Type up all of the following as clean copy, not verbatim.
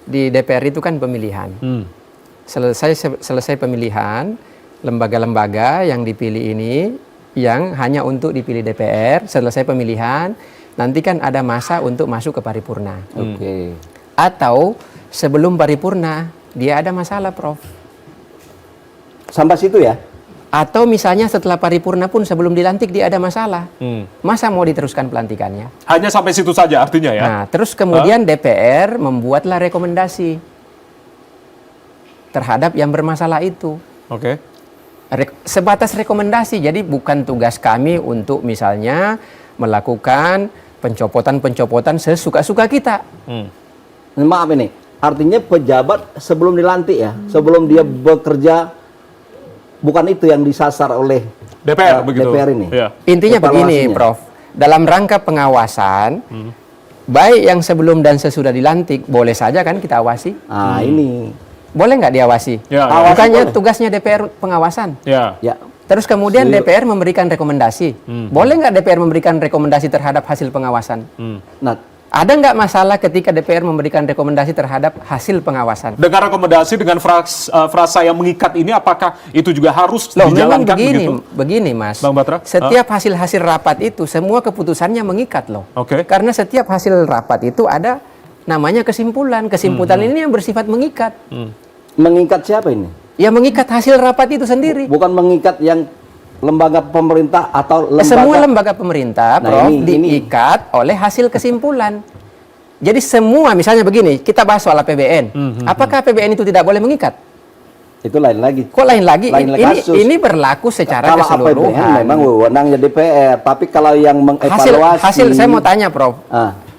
di DPR itu kan pemilihan. Selesai pemilihan, lembaga-lembaga yang dipilih ini yang hanya untuk dipilih DPR, selesai pemilihan, nanti kan ada masa untuk masuk ke paripurna. Atau sebelum paripurna, dia ada masalah, Prof. Sampai situ ya? Atau misalnya setelah paripurna pun sebelum dilantik dia ada masalah. Masa mau diteruskan pelantikannya? Hanya sampai situ saja artinya ya? Nah, terus kemudian DPR membuatlah rekomendasi terhadap yang bermasalah itu. Sebatas rekomendasi, jadi bukan tugas kami untuk misalnya melakukan pencopotan-pencopotan sesuka-suka kita. Maaf ini, artinya pejabat sebelum dilantik ya, sebelum dia bekerja, bukan itu yang disasar oleh DPR, begitu. DPR ini. Intinya begini, Prof. Dalam rangka pengawasan, baik yang sebelum dan sesudah dilantik, boleh saja kan kita awasi. Ini. Boleh nggak diawasi? Bukannya tugasnya DPR pengawasan. Terus kemudian DPR memberikan rekomendasi. Boleh nggak DPR memberikan rekomendasi terhadap hasil pengawasan? Nah, ada nggak masalah ketika DPR memberikan rekomendasi terhadap hasil pengawasan? Dengan rekomendasi, dengan frasa yang mengikat ini, apakah itu juga harus dijalankan begitu? Begini, Mas. Bang Batra? Setiap hasil-hasil rapat itu, semua keputusannya mengikat loh. Karena setiap hasil rapat itu ada namanya kesimpulan. Kesimpulan ini yang bersifat mengikat. Mengikat siapa ini? Ya mengikat hasil rapat itu sendiri. Bukan mengikat yang lembaga pemerintah atau lembaga... Semua lembaga pemerintah, Prof, diikat oleh hasil kesimpulan. Jadi semua, misalnya begini, kita bahas soal APBN. Apakah APBN itu tidak boleh mengikat? Itu lain lagi. Kok lain lagi? Ini berlaku secara keseluruhan. Kalau APBN memang wewenangnya DPR, tapi kalau yang mengevaluasi... Hasil saya mau tanya, Prof.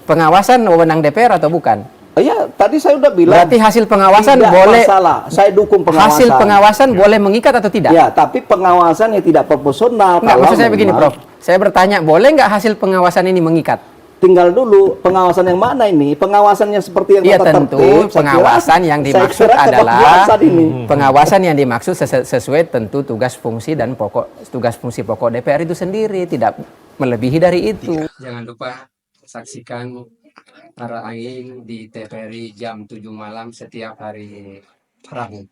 Pengawasan wewenang DPR atau bukan? Iya, tadi saya udah bilang. Berarti hasil pengawasan boleh. Masalah. Saya dukung pengawasan. Hasil pengawasan boleh mengikat atau tidak? Ya, tapi pengawasan yang tidak proporsional. Nggak, maksud saya begini, Prof. Saya bertanya, boleh nggak hasil pengawasan ini mengikat? Tinggal dulu, pengawasan yang mana ini? Pengawasannya seperti yang ya, tentu tertib, pengawasan yang dimaksud adalah pengawasan yang dimaksud sesuai tentu tugas fungsi dan tugas fungsi pokok DPR itu sendiri, tidak melebihi dari itu. Jangan lupa saksikan Arah Angin di TVRI jam 7 malam setiap hari Rabu.